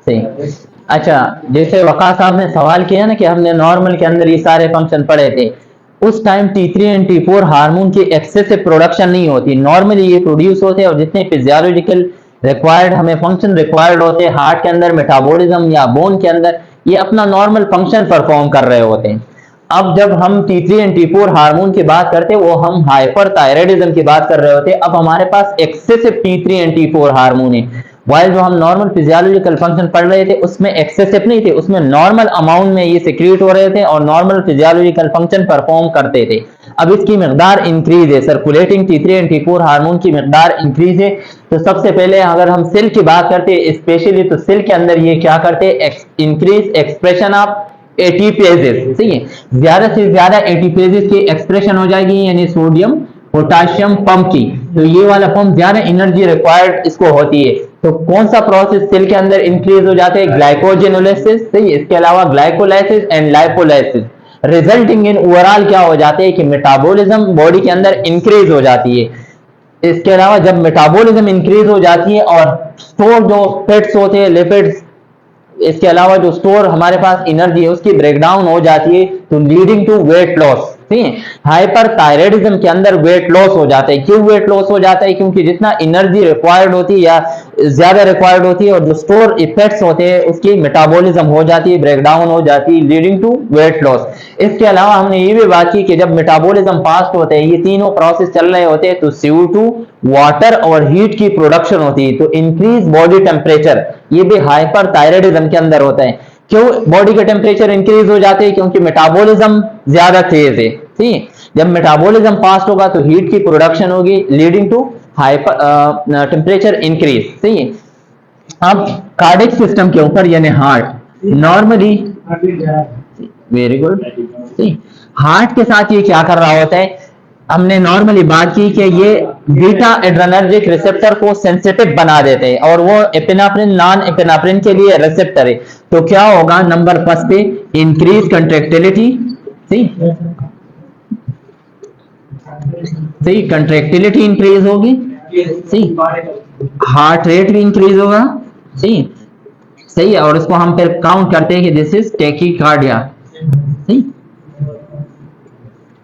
सही। अच्छा, जैसे वक़ास साहब ने सवाल किया ना कि हमने नॉर्मल के अंदर ये सारे फंक्शन पढ़े थे, उस time T3 and T4 hormone की एक्सेसिव प्रोडक्शन नहीं होती, नॉर्मली ये प्रोड्यूस होते हैं और जितने फिजियोलॉजिकल रिक्वायर्ड हमें फंक्शन रिक्वायर्ड होते हैं हार्ट के अंदर, मेटाबॉलिज्म या बोन के अंदर, ये अपना नॉर्मल फंक्शन परफॉर्म कर रहे होते हैं। अब जब हम T3 एंड T4 हार्मोन की बात करते हैं वो हम हाइपरथायराइडिज्म की बात कर रहे होते हैं। अब हमारे पास excessive T3 and T4 hormone है, वाइल जो हम नॉर्मल फिजियोलॉजिकल फंक्शन पढ़ रहे थे उसमें एक्सेसिव नहीं थे, उसमें नॉर्मल अमाउंट में ये सिक्रीट हो रहे थे और नॉर्मल फिजियोलॉजिकल फंक्शन परफॉर्म करते थे। अब इसकी मकदार इंक्रीज है, circulating T3 and T4 hormone की मकदार इंक्रीज है। तो सबसे पहले अगर हम सेल की बात करते हैं स्पेशली, तो सेल के अंदर ये क्या करते हैं, इंक्रीज एक्सप्रेशन ऑफ एटीपेजेस। सही है, ज्यादा से ज्यादा एटीपेजेस की एक्सप्रेशन हो जाएगी, यानी सोडियम पोटाशियम पंप की। तो ये वाला पंप ज्यादा एनर्जी रिक्वायर्ड इसको होती है। तो कौन सा प्रोसेस सेल के अंदर इंक्रीज हो जाता है, ग्लाइकोजेनोलाइसिस। सही है, इसके अलावा glycolysis and lipolysis, resulting in overall क्या हो जाते हैं कि मेटाबॉलिज्म बॉडी के अंदर इंक्रीज हो जाती है। इसके अलावा जब मेटाबॉलिज्म इंक्रीज हो जाती है और स्टोर जो फैट्स होते हैं, लिपिड्स, इसके अलावा जो स्टोर हमारे पास एनर्जी है उसकी ब्रेकडाउन हो जाती है, तो लीडिंग टू वेट लॉस। ठीक है, हाइपरथायराइडिज्म के अंदर वेट लॉस हो जाता है। क्यों वेट लॉस हो जाता है, क्योंकि जितना एनर्जी रिक्वायर्ड होती है या ज्यादा रिक्वायर्ड होती है और जो स्टोर इफेक्ट्स होते हैं उसकी मेटाबॉलिज्म हो जाती है, ब्रेकडाउन हो जाती है, लीडिंग टू वेट लॉस। इसके अलावा हमने ये भी बात की कि जब मेटाबॉलिज्म फास्ट होते हैं, ये तीनों प्रोसेस चल रहे होते हैं, तो CO2, वाटर और हीट की प्रोडक्शन होती है, तो इंक्रीज बॉडी टेम्परेचर, ये भी हाइपरथायराइडिज्म के अंदर होता है। क्यों बॉडी का टेम्परेचर इंक्रीज हो जाते हैं, क्योंकि मेटाबॉलिज्म ज्यादा तेज है। ठीक है, जब मेटाबॉलिज्म फास्ट होगा तो हीट की प्रोडक्शन होगी, leading to hyper temperature increase. सही है। अब कार्डिक सिस्टम के ऊपर यानी heart normally, very good. Heart के साथ ये क्या कर रहा होता है, हमने नॉर्मली बात की कि ये बीटा एड्रेनर्जिक रिसेप्टर को सेंसिटिव बना देते हैं और वो एपिनेफ्रिन नॉन एपिनेफ्रिन के लिए रिसेप्टर है। तो क्या होगा, नंबर फर्स्ट पे इंक्रीज कंट्रेक्टिलिटी। सही, कंट्रेक्टिलिटी इंक्रीज होगी। सही, हार्ट रेट भी इंक्रीज होगा। सही, सही है, और इसको हम फिर काउंट करते हैं कि दिस इज टेकीकार्डिया। सही,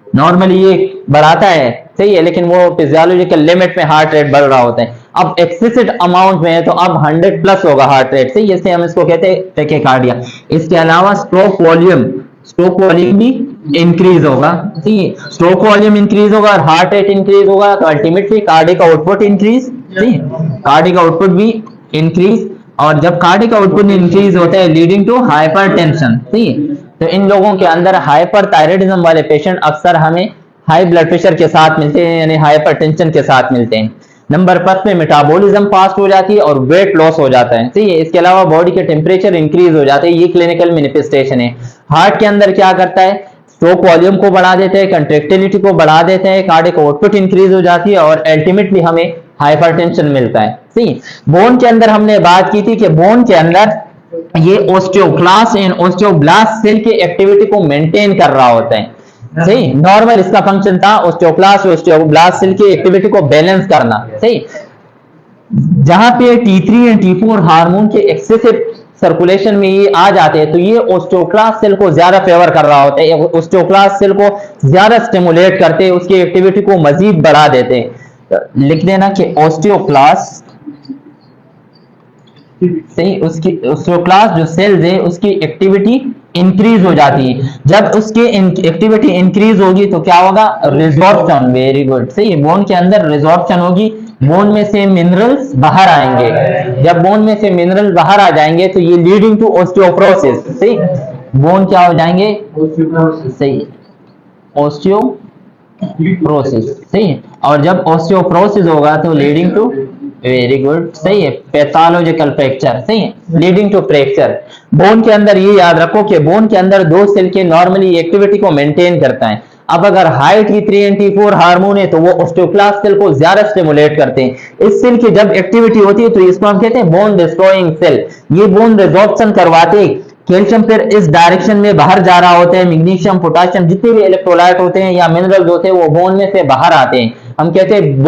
नॉर्मली ये बढ़ाता है। सही है, लेकिन वो फिजियोलॉजिकल लिमिट में हार्ट रेट बढ़ रहा होता है। अब एक्सेसिव अमाउंट में है तो अब 100 प्लस होगा हार्ट रेट। सही, इससे हम इसको कहते हैं टेकीकार्डिया। इसके अलावा स्ट्रोक वॉल्यूम भी इंक्रीज होगा। ठीक है, स्ट्रोक वॉल्यूम इंक्रीज होगा और हार्ट रेट इंक्रीज होगा, तो ultimately cardiac output increase. Cardiac output भी इंक्रीज, और जब कार्डिक आउटपुट इंक्रीज होता है लीडिंग टू हाइपरटेंशन। ठीक है, तो इन लोगों के अंदर हाइपरथायराइडिज्म वाले पेशेंट अक्सर हमें हाई ब्लड प्रेशर के साथ मिलते हैं, यानी हाइपरटेंशन के साथ मिलते हैं। नंबर 5 में मेटाबॉलिज्म फास्ट हो जाती है और वेट लॉस हो जाता है। ठीक है, इसके अलावा बॉडी के टेम्परेचर इंक्रीज हो जाते हैं, ये क्लिनिकल मैनिफेस्टेशन है। हार्ट के अंदर क्या करता है, स्ट्रोक वॉल्यूम को बढ़ा देते हैं, कंट्रेक्टिलिटी को बढ़ा देते हैं, कार्डिक आउटपुट इंक्रीज हो जाती है और अल्टीमेटली हमें हाइपरटेंशन मिलता है। ठीक, बोन के अंदर हमने बात की थी कि बोन के अंदर ये ओस्टियोक्लास्ट एंड ओस्टियोब्लास्ट सेल की एक्टिविटी को मेंटेन कर रहा होता है। सही, नॉर्मल इसका फंक्शन था ओस्टियोक्लास्ट ओस्टियोब्लास्ट सेल की एक्टिविटी को बैलेंस करना। सही, जहां पे T3 एंड T4 हार्मोन के एक्सेसिव सर्कुलेशन में ये आ जाते हैं तो ये ओस्टियोक्लास्ट सेल को ज्यादा फेवर कर रहा होता है, ओस्टियोक्लास्ट सेल को ज्यादा स्टिमुलेट करते हैं, उसकी एक्टिविटी को मजीद बढ़ा देते हैं। लिख देना कि ओस्टियोक्लास्ट, सही, उसकी ओस्टियोक्लास्ट जो सेल्स है उसकी एक्टिविटी इंक्रीज हो जाती है। जब उसकी एक्टिविटी इंक्रीज होगी तो क्या होगा, रिजॉर्प्शन। Very good. सही, बोन के अंदर रिजॉर्प्शन होगी, बोन में से मिनरल्स बाहर आएंगे। जब बोन में से मिनरल बाहर आ जाएंगे तो ये लीडिंग टू ऑस्टियोप्रोसिस। सही, बोन क्या हो जाएंगे, सही, ऑस्टियोप्रोसिस। सही, और जब ऑस्टियोप्रोसिस होगा तो लीडिंग टू, वेरी गुड, सही है, पैथोलॉजिकल फ्रैक्चर। सही है, लीडिंग टू फ्रैक्चर। बोन के अंदर ये याद रखो कि बोन के अंदर दो सेल के नॉर्मली एक्टिविटी को मेंटेन करता है। अब अगर high T3 and T4 hormone है तो वो ऑस्टियोक्लास्ट सेल को ज्यादा स्टिमुलेट करते हैं। इस सेल की जब एक्टिविटी होती है तो इसको हम कहते हैं बोन डिस्ट्रॉइंग सेल। ये बोन रिजॉर्प्शन करवाते हैं, कैल्शियम फिर इस डायरेक्शन में बाहर जा रहा होता है, मैग्नीशियम पोटाशियम जितने भी इलेक्ट्रोलाइट होते हैं या मिनरल्स होते हैं वो बोन में से बाहर आते हैं। हम कहते हैं